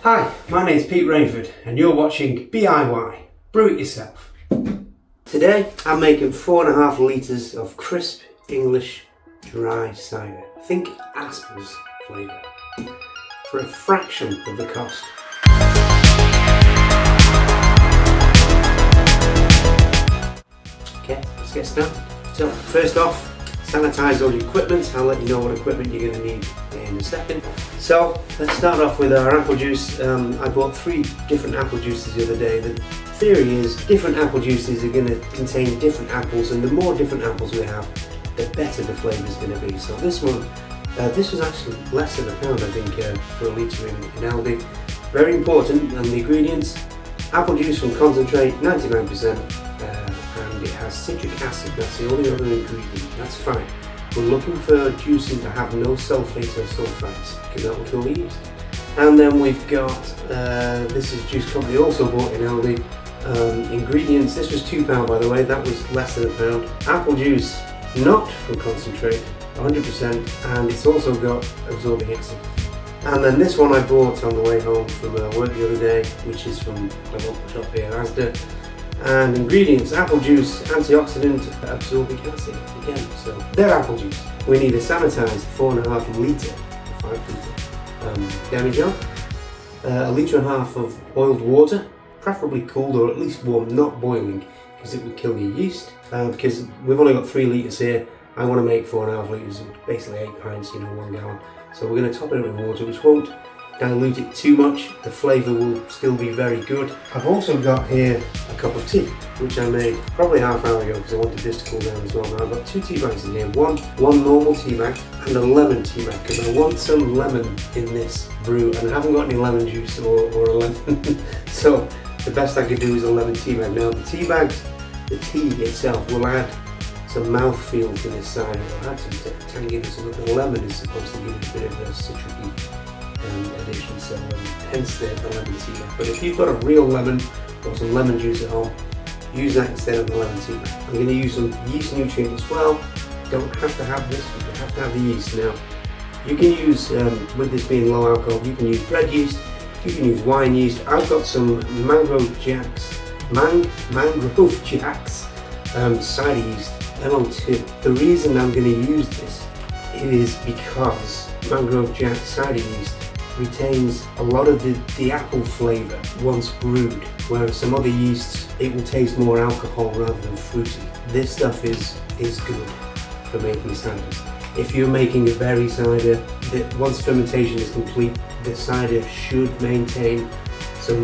Hi, my name's Pete Rainford and you're watching BIY, Brew It Yourself. Today I'm making 4.5 litres of crisp English dry cider. Think Asda's flavour for a fraction of the cost. Okay, let's get started. So first off, sanitize all your equipment. I'll let you know what equipment you're going to need in a second. So let's start off with our apple juice. I bought 3 different apple juices the other day. The theory is different apple juices are going to contain different apples, and the more different apples we have, the better the flavour is going to be. So this one, this was actually less than £1, I think, for a litre in Aldi. Very important, and the ingredients: apple juice from concentrate, 99%, and it has citric acid. That's the only other ingredient. That's fine. We're looking for juicing to have no sulfates or sulfites, because that will kill the yeast. And then we've got, this is juice company also bought in Aldi. Ingredients, this was £2 by the way, that was less than £1. Apple juice, not from concentrate, 100%, and it's also got absorbing acid. And then this one I bought on the way home from work the other day, which is from my local shop here, Asda. And ingredients: apple juice, antioxidant, absorbic acid, again, so they're apple juice. We need a sanitized 4.5 litre, 5 litre Demijohn, 1.5 litre of boiled water, preferably cooled or at least warm, not boiling, because it would kill your yeast. Because we've only got 3 litres here, I want to make 4.5 litres, basically 8 pints, 1 gallon. So we're going to top it up with water, which won't dilute it too much. The flavour will still be very good. I've also got here a cup of tea, which I made probably half hour ago because I wanted this to cool down as well. Now I've got 2 tea bags in here, one normal tea bag and a lemon tea bag, because I want some lemon in this brew and I haven't got any lemon juice or a lemon. So the best I could do is a lemon tea bag. Now the tea bags, the tea itself will add some mouthfeel to this cider. It'll add some tanginess, and the lemon is supposed to give it a bit of a citric addition, so hence the lemon tea bag. But if you've got a real lemon or some lemon juice at home, use that instead of the lemon tea bag. I'm going to use some yeast nutrient as well. You don't have to have this, but you have to have the yeast. Now you can use, with this being low alcohol, you can use bread yeast, you can use wine yeast. I've got some Mangrove Jacks cider yeast, MO2. The reason I'm going to use this is because Mangrove Jacks cider yeast retains a lot of the apple flavour once brewed, whereas some other yeasts, it will taste more alcohol rather than fruity. This stuff is good for making ciders. If you're making a berry cider, once fermentation is complete, the cider should maintain some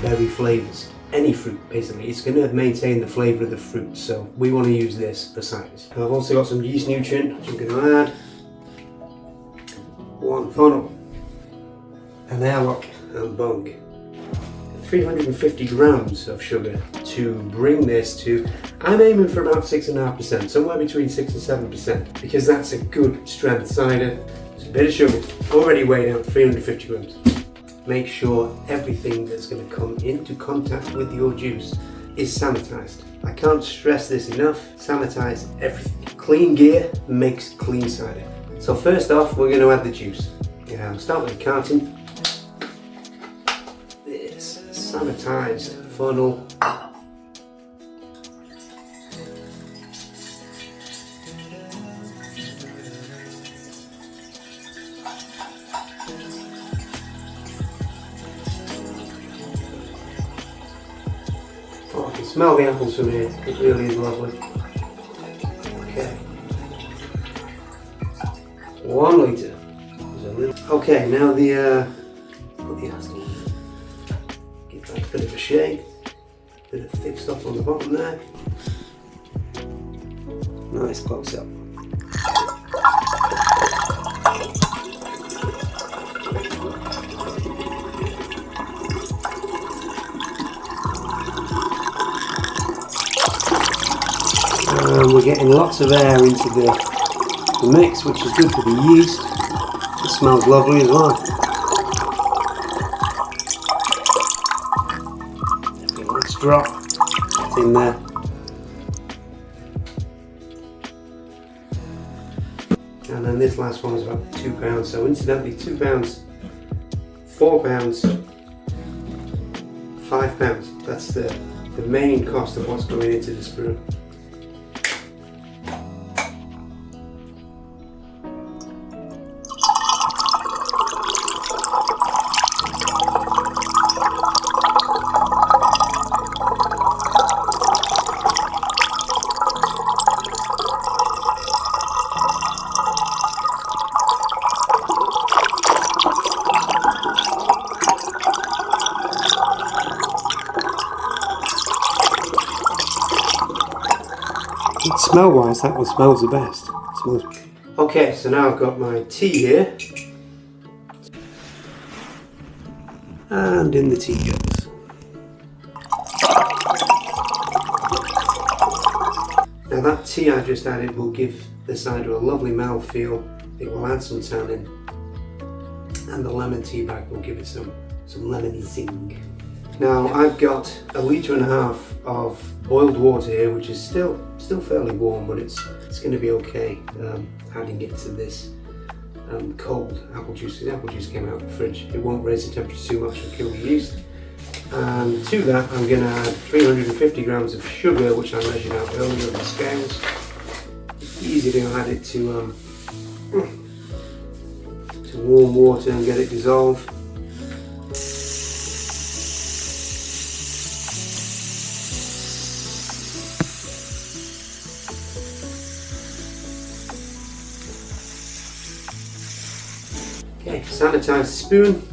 berry flavours. Any fruit, basically, it's going to maintain the flavour of the fruit, so we want to use this for ciders. I've also got some yeast nutrient, which I'm going to add. 1 funnel, an airlock and bung, 350 grams of sugar to bring this to, I'm aiming for about 6.5%, somewhere between 6 and 7%, because that's a good strength cider. It's a bit of sugar, already weighed out 350 grams. Make sure everything that's going to come into contact with your juice is sanitized. I can't stress this enough, sanitize everything. Clean gear makes clean cider. So first off, we're going to add the juice. I'll start with a carton. This sanitized funnel. Oh, I can smell the apples from here. It really is lovely. Okay. 1 litre. Okay, now put the Asda, give that a bit of a shake, bit of thick stuff on the bottom there. Nice close up. And we're getting lots of air into the mix, which is good for the yeast. It smells lovely as well. Okay, let's drop that in there. And then this last one is about £2. So incidentally, £2, £4 £5. That's the main cost of what's going into this brew. Smell wise, that one smells the best. Okay, so now I've got my tea here, and in the tea goes. Now that tea I just added will give the cider a lovely mouthfeel. It will add some tannin, and the lemon tea bag will give it some lemony zing. Now I've got 1.5 litres of boiled water here, which is still fairly warm, but it's going to be okay adding it to this cold apple juice. The apple juice came out of the fridge. It won't raise the temperature too much and kill the yeast. And to that I'm going to add 350 grams of sugar, which I measured out earlier on the scales. It's easy to add it to warm water and get it dissolved. Okay, sanitize the spoon.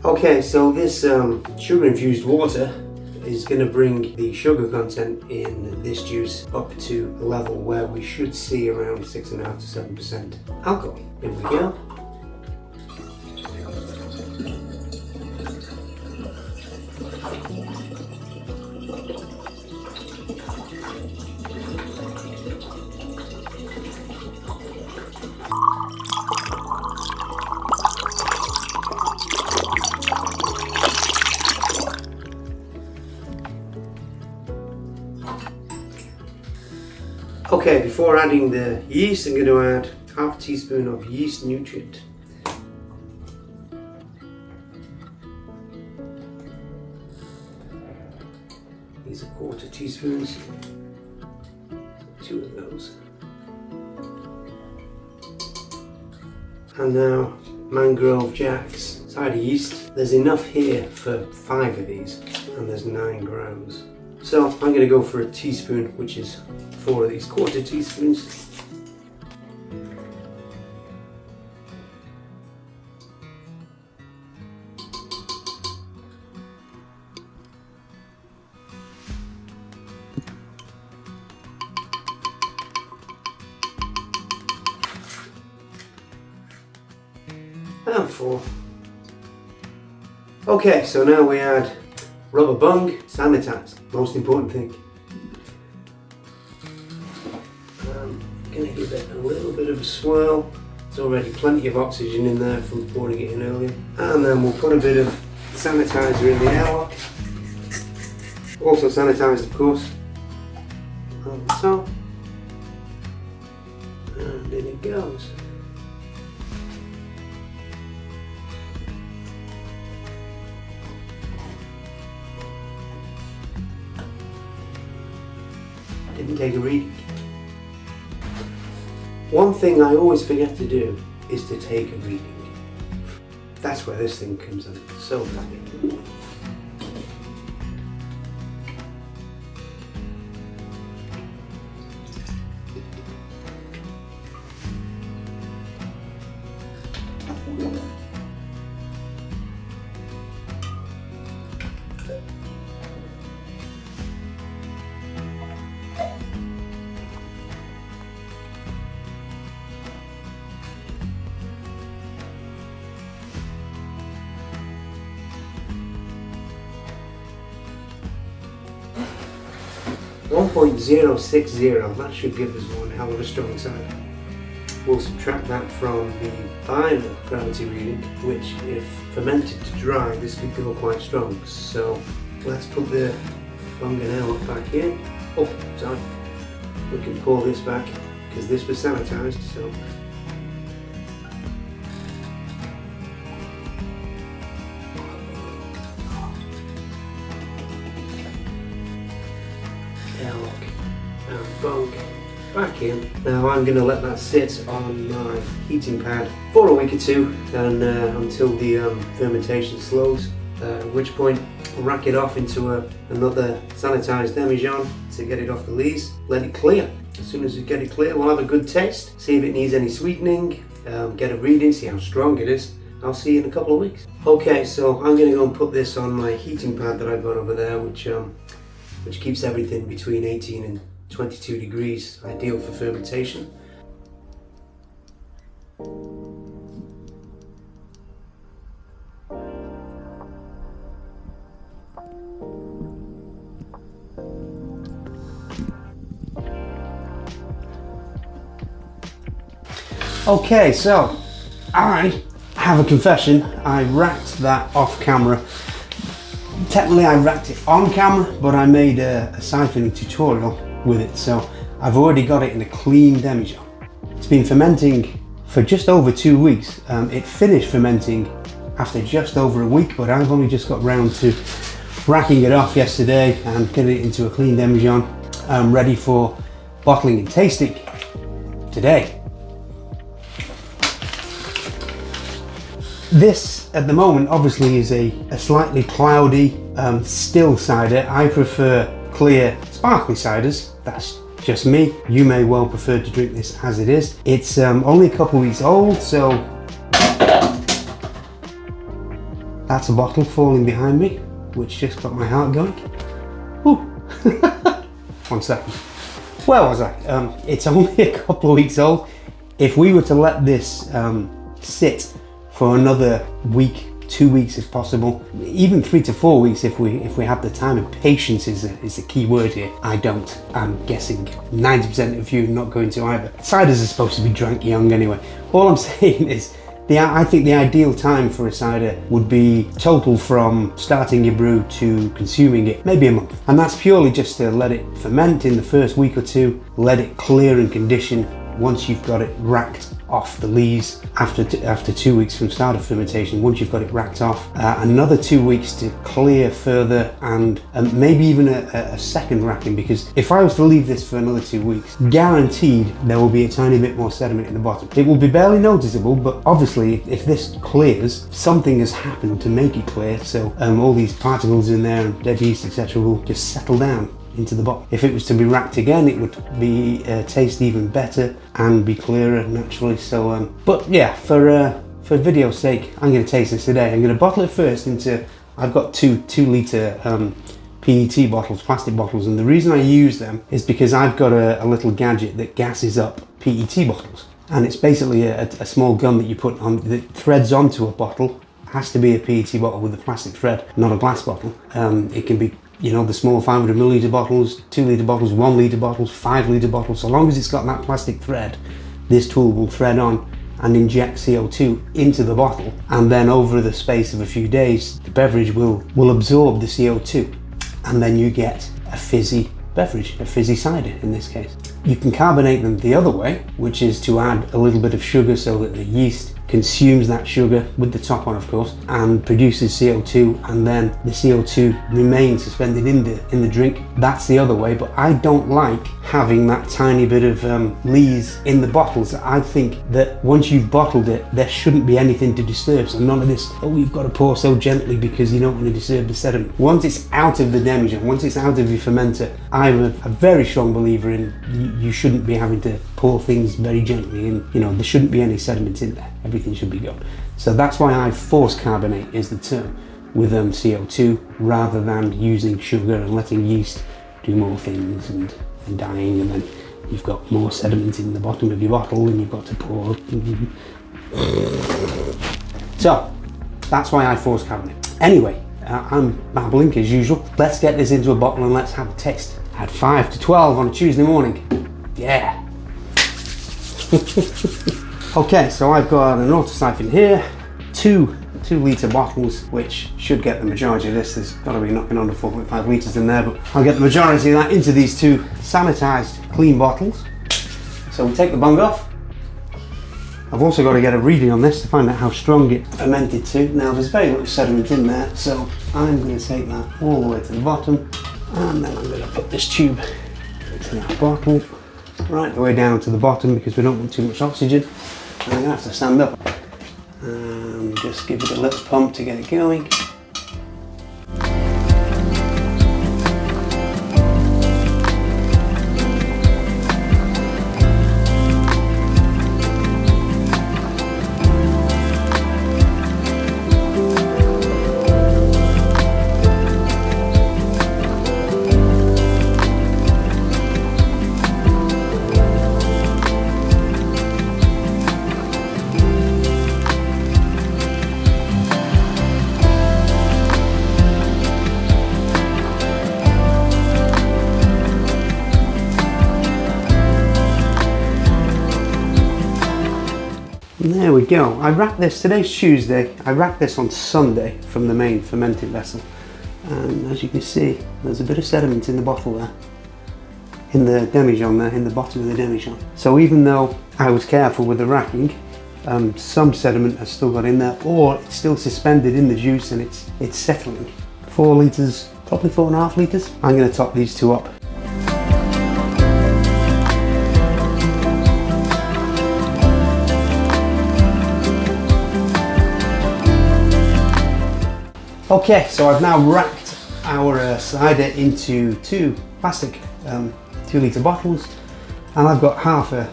Okay, so this sugar infused water is going to bring the sugar content in this juice up to a level where we should see around 6.5 to 7% alcohol. Here we go. Okay, before adding the yeast, I'm going to add half a teaspoon of yeast nutrient. These are 1/4 teaspoons, 2 of those. And now Mangrove Jacks Cider yeast. There's enough here for 5 of these, and there's 9 grams. So I'm going to go for a teaspoon, which is 4 of these 1/4 teaspoons. And 4. Okay, so now we add rubber bung, sanitized, most important thing. I'm going to give it a little bit of a swirl. There's already plenty of oxygen in there from pouring it in earlier. And then we'll put a bit of sanitizer in the airlock. Also sanitized, of course, on the top. And in it goes. Didn't take a reading. One thing I always forget to do is to take a reading. That's where this thing comes in. So handy. .060, that should give us one hell of a strong cider. we'll subtract that from the final gravity reading, which if fermented to dry, this could go quite strong. So let's put the bung and airlock back in. Oh, sorry. We can pull this back because this was sanitised, so. Airlock and bung back in. Now I'm going to let that sit on my heating pad for a week or two and until the fermentation slows, at which point I'll rack it off into another sanitised Demijohn to get it off the lees, let it clear. As soon as we get it clear, we'll have a good taste, see if it needs any sweetening, get a reading, see how strong it is. I'll see you in a couple of weeks. Okay, so I'm going to go and put this on my heating pad that I've got over there, which keeps everything between 18 and 22 degrees, ideal for fermentation. Okay, so I have a confession. I racked that off camera. Technically I racked it on camera, but I made a siphoning tutorial with it, so I've already got it in a clean Demijohn. It's been fermenting for just over 2 weeks. It finished fermenting after just over a week, but I've only just got round to racking it off yesterday and getting it into a clean Demijohn, ready for bottling and tasting today. This, at the moment, obviously is a slightly cloudy, still cider. I prefer clear, sparkly ciders. That's just me. You may well prefer to drink this as it is. It's only a couple of weeks old, so that's a bottle falling behind me, which just got my heart going. Ooh. 1 second. Where was I? It's only a couple of weeks old. If we were to let this sit for another week, 2 weeks if possible, even 3 to 4 weeks if we have the time, and patience is the key word here. I don't. I'm guessing 90% of you are not going to either. Ciders are supposed to be drank young anyway. All I'm saying is, I think the ideal time for a cider would be total from starting your brew to consuming it, maybe a month. And that's purely just to let it ferment in the first week or two, let it clear and condition. Once you've got it racked off the lees, after 2 weeks from start of fermentation, once you've got it racked off, another 2 weeks to clear further, and maybe even a second racking, because if I was to leave this for another 2 weeks, guaranteed there will be a tiny bit more sediment in the bottom. It will be barely noticeable, but obviously if this clears, something has happened to make it clear, so all these particles in there and dead yeast, etc., will just settle down into the bottle. If it was to be racked again, it would be taste even better and be clearer naturally. So, but yeah, for video's sake, I'm going to taste this today. I'm going to bottle it first into. I've got two litre PET bottles, plastic bottles, and the reason I use them is because I've got a little gadget that gases up PET bottles, and it's basically a small gun that you put on that threads onto a bottle. It has to be a PET bottle with a plastic thread, not a glass bottle. It can be, you know, the small 500 milliliter bottles, 2 litre bottles, 1 litre bottles, 5 litre bottles. So long as it's got that plastic thread, this tool will thread on and inject CO2 into the bottle, and then over the space of a few days, the beverage will absorb the CO2, and then you get a fizzy beverage, a fizzy cider in this case. You can carbonate them the other way, which is to add a little bit of sugar so that the yeast consumes that sugar with the top on, of course, and produces CO2, and then the CO2 remains suspended in the drink. That's the other way, but I don't like having that tiny bit of lees in the bottles. I think that once you've bottled it, there shouldn't be anything to disturb. So none of this, oh, you've got to pour so gently because you don't want to disturb the sediment. Once it's out of the Demijohn, once it's out of your fermenter, I'm a very strong believer in you shouldn't be having to pour things very gently, and you know, there shouldn't be any sediment in there. Everything should be gone. So that's why I force carbonate is the term with CO2 rather than using sugar and letting yeast do more things and dying, and then you've got more sediment in the bottom of your bottle and you've got to pour. So that's why I force carbonate. Anyway, I'm babbling as usual. Let's get this into a bottle and let's have a taste. At 5 to 12 on a Tuesday morning. Yeah. Okay, so I've got an auto siphon here, two 2-litre bottles, which should get the majority of this. There's got to be knocking on the 4.5 litres in there, but I'll get the majority of that into these two sanitised clean bottles. So we take the bung off. I've also got to get a reading on this to find out how strong it fermented to. Now there's very little sediment in there, so I'm going to take that all the way to the bottom, and then I'm going to put this tube into that bottle right the way down to the bottom because we don't want too much oxygen. I'm going to have to stand up and just give it a little pump to get it going. There we go. I racked this, today's Tuesday, I racked this on Sunday from the main fermenting vessel. And as you can see, there's a bit of sediment in the bottle there. In the Demijohn there, in the bottom of the Demijohn. So even though I was careful with the racking, some sediment has still got in there, or it's still suspended in the juice and it's settling. 4 litres, probably 4.5 litres. I'm going to top these two up. Okay, so I've now racked our cider into two plastic 2-litre bottles, and I've got half a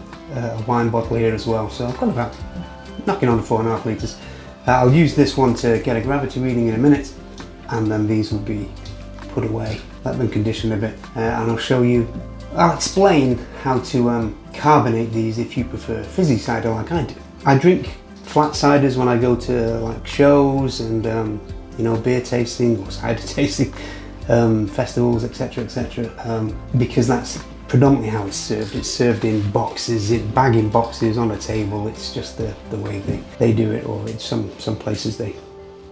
wine bottle here as well, so I've got about knocking on 4.5 litres. I'll use this one to get a gravity reading in a minute, and then these will be put away, let them condition a bit, and I'll explain how to carbonate these if you prefer fizzy cider like I do. I drink flat ciders when I go to like shows and you know, beer tasting or cider tasting, festivals, etc, etc, because that's predominantly how it's served. It's served in boxes, bagging boxes on a table. It's just the way they do it, or in some places they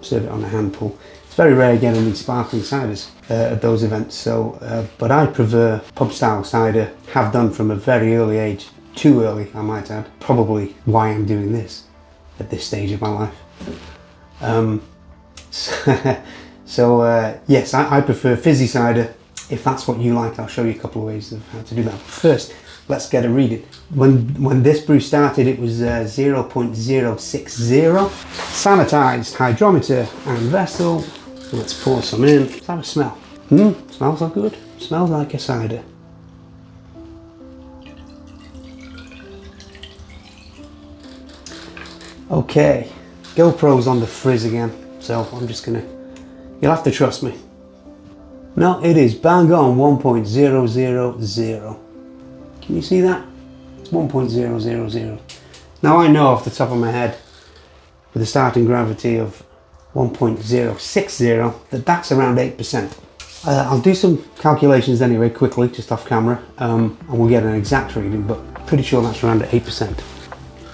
serve it on a hand pull. It's very rare getting these sparkling ciders at those events, so but I prefer pub style cider, have done from a very early age, too early I might add, probably why I'm doing this at this stage of my life. So yes, I prefer fizzy cider. If that's what you like, I'll show you a couple of ways of how to do that. First, let's get a reading. When this brew started, it was 0.060. Sanitized hydrometer and vessel. Let's pour some in. Let's have a smell. Smells so good. Smells like a cider. Okay, GoPro's on the frizz again. So I'm just gonna, you'll have to trust me. No, it is bang on 1.000. Can you see that? It's 1.000. Now I know off the top of my head, with a starting gravity of 1.060, that's around 8%. I'll do some calculations anyway, quickly, just off camera, and we'll get an exact reading, but pretty sure that's around 8%.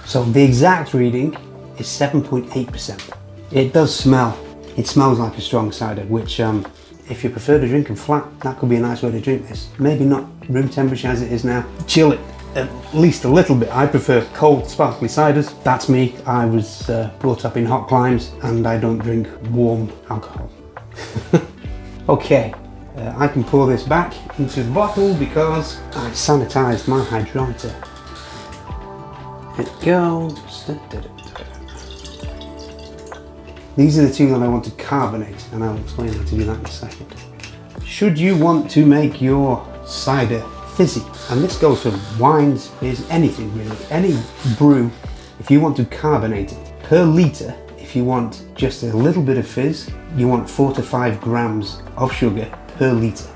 So the exact reading is 7.8%. It does smell. It smells like a strong cider, which if you prefer to drink them flat, that could be a nice way to drink this. Maybe not room temperature as it is now. Chill it at least a little bit. I prefer cold, sparkly ciders. That's me. I was brought up in hot climes and I don't drink warm alcohol. Okay, I can pour this back into the bottle because I sanitized my hydrometer. Here it goes. These are the two that I want to carbonate, and I'll explain how to do that in a second. Should you want to make your cider fizzy, and this goes for wines, is anything really, any brew, if you want to carbonate it, per litre, if you want just a little bit of fizz, you want 4 to 5 grams of sugar per litre.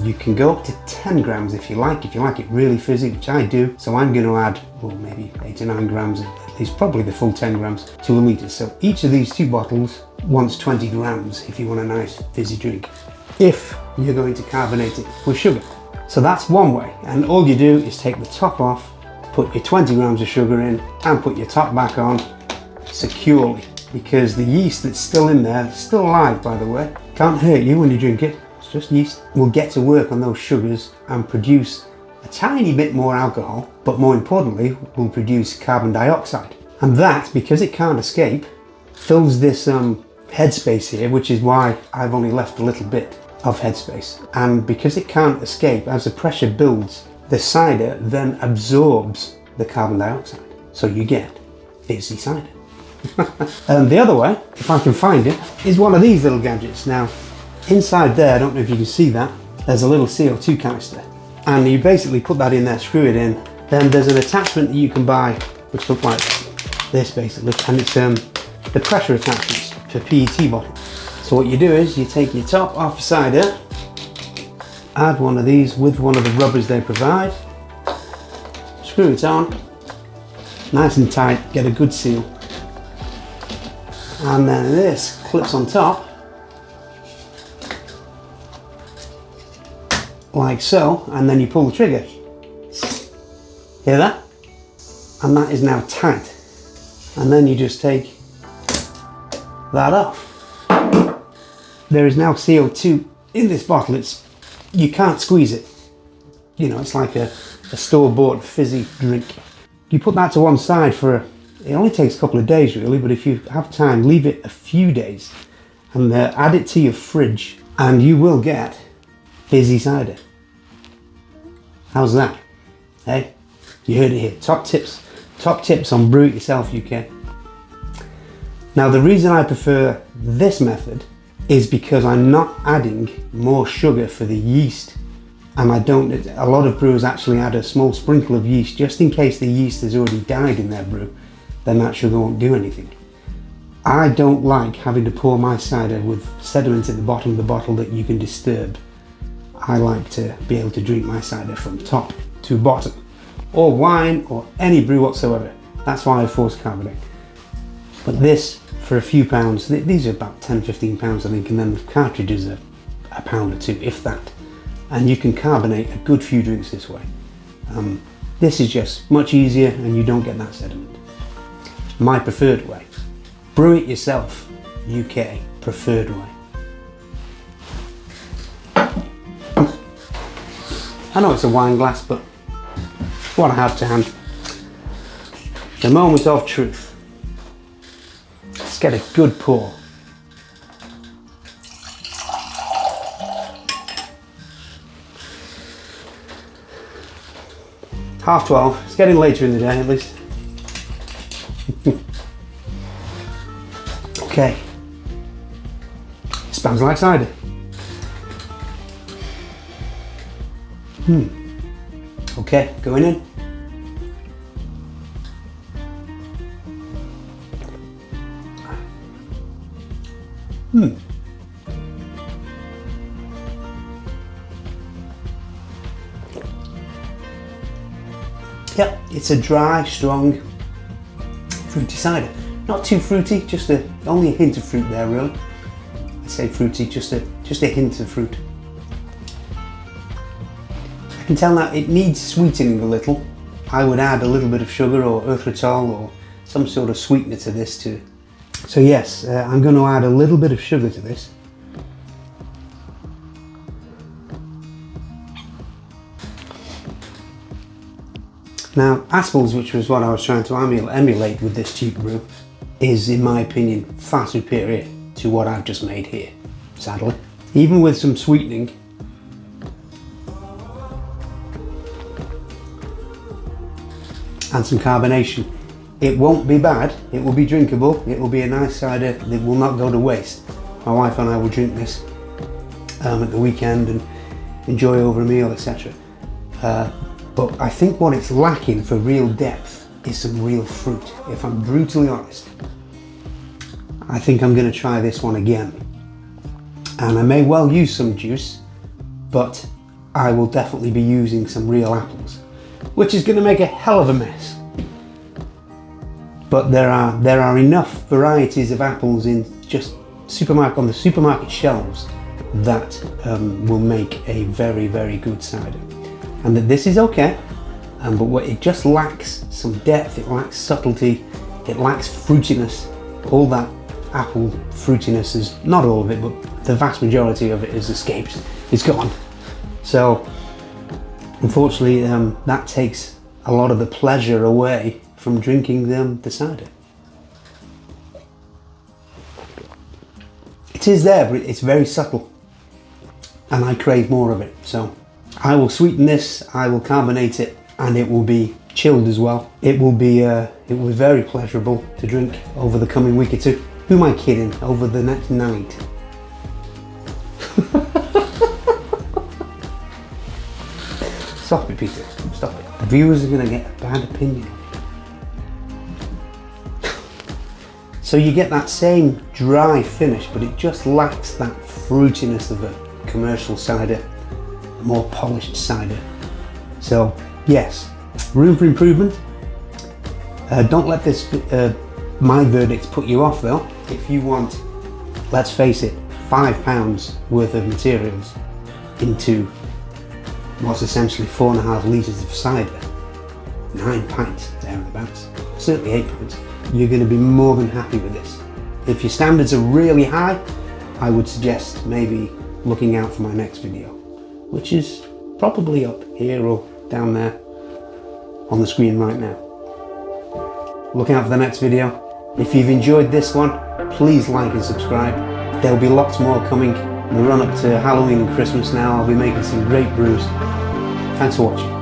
You can go up to 10 grams if you like it really fizzy, which I do, so I'm going to add, well, maybe 8 to 9 grams, at least probably the full 10 grams to a litre. So each of these two bottles wants 20 grams if you want a nice fizzy drink, if you're going to carbonate it with sugar. So that's one way, and all you do is take the top off, put your 20 grams of sugar in and put your top back on securely, because the yeast that's still in there, still alive by the way, can't hurt you when you drink it, it's just yeast, will get to work on those sugars and produce a tiny bit more alcohol, but more importantly will produce carbon dioxide. And that, because it can't escape, fills this headspace here, which is why I've only left a little bit of headspace. And because it can't escape, as the pressure builds, the cider then absorbs the carbon dioxide. So you get fizzy cider. And the other way, if I can find it, is one of these little gadgets. Now, inside there, I don't know if you can see that, there's a little CO2 canister. And you basically put that in there, screw it in. Then there's an attachment that you can buy, which looks like this basically, and it's the pressure attachments for PET bottles. So what you do is you take your top off the cider, add one of these with one of the rubbers they provide, screw it on, nice and tight, get a good seal. And then this clips on top, like so, and then you pull the trigger. Hear that? And that is now tight. And then you just take that off. There is now CO2 in this bottle. You can't squeeze it. You know, it's like a store-bought fizzy drink. You put that to one side it only takes a couple of days really, but if you have time, leave it a few days and add it to your fridge and you will get fizzy cider. How's that? Hey, you heard it here. Top tips on Brew It Yourself UK. Now the reason I prefer this method is because I'm not adding more sugar for the yeast, and a lot of brewers actually add a small sprinkle of yeast just in case the yeast has already died in their brew, then that sugar won't do anything. I don't like having to pour my cider with sediment at the bottom of the bottle that you can disturb. I like to be able to drink my cider from top to bottom, or wine or any brew whatsoever. That's why I force carbonate. But this, for a few pounds, these are about 10-15 pounds I think, and then the cartridges are a pound or two, if that. And you can carbonate a good few drinks this way. This is just much easier and you don't get that sediment. My preferred way. Brew It Yourself UK preferred way. I know it's a wine glass, but what I have to hand. The moment of truth. Let's get a good pour. Half 12, it's getting later in the day at least. Okay, smells like cider. Okay, going in. Yep, it's a dry, strong, fruity cider. Not too fruity, just only a hint of fruit there really. I say fruity, just a hint of fruit. I can tell that it needs sweetening a little. I would add a little bit of sugar or erythritol or some sort of sweetener to this too. So yes, I'm going to add a little bit of sugar to this. Now, Aspel's, which was what I was trying to emulate with this cheap brew, is, in my opinion, far superior to what I've just made here, sadly. Even with some sweetening, and some carbonation, it won't be bad, it will be drinkable, it will be a nice cider that will not go to waste. My wife and I will drink this at the weekend and enjoy over a meal, etc. But I think what it's lacking for real depth is some real fruit, if I'm brutally honest. I think I'm going to try this one again. And I may well use some juice, but I will definitely be using some real apples, which is going to make a hell of a mess. But there are enough varieties of apples in just on the supermarket shelves that will make a very, very good cider. And that this is okay. but what it just lacks some depth, it lacks subtlety, it lacks fruitiness. All that apple fruitiness is, not all of it, but the vast majority of it is escaped, it's gone. So unfortunately that takes a lot of the pleasure away from drinking the cider. It is there, but it's very subtle, and I crave more of it. So I will sweeten this, I will carbonate it, and it will be chilled as well. It will be very pleasurable to drink over the coming week or two. Who am I kidding? Over the next night. Stop it, Peter. Stop it. The viewers are going to get a bad opinion. So you get that same dry finish, but it just lacks that fruitiness of a commercial cider, a more polished cider. So yes, room for improvement. Don't let this, my verdict, put you off though. If you want, let's face it, £5 worth of materials into what's essentially 4.5 litres of cider, 9 pints thereabouts, certainly 8 pints, you're going to be more than happy with this. If your standards are really high, I would suggest maybe looking out for my next video, which is probably up here or down there on the screen right now. Look out for the next video. If you've enjoyed this one, please like and subscribe. There'll be lots more coming in the run up to Halloween and Christmas now. I'll be making some great brews. Thanks for watching.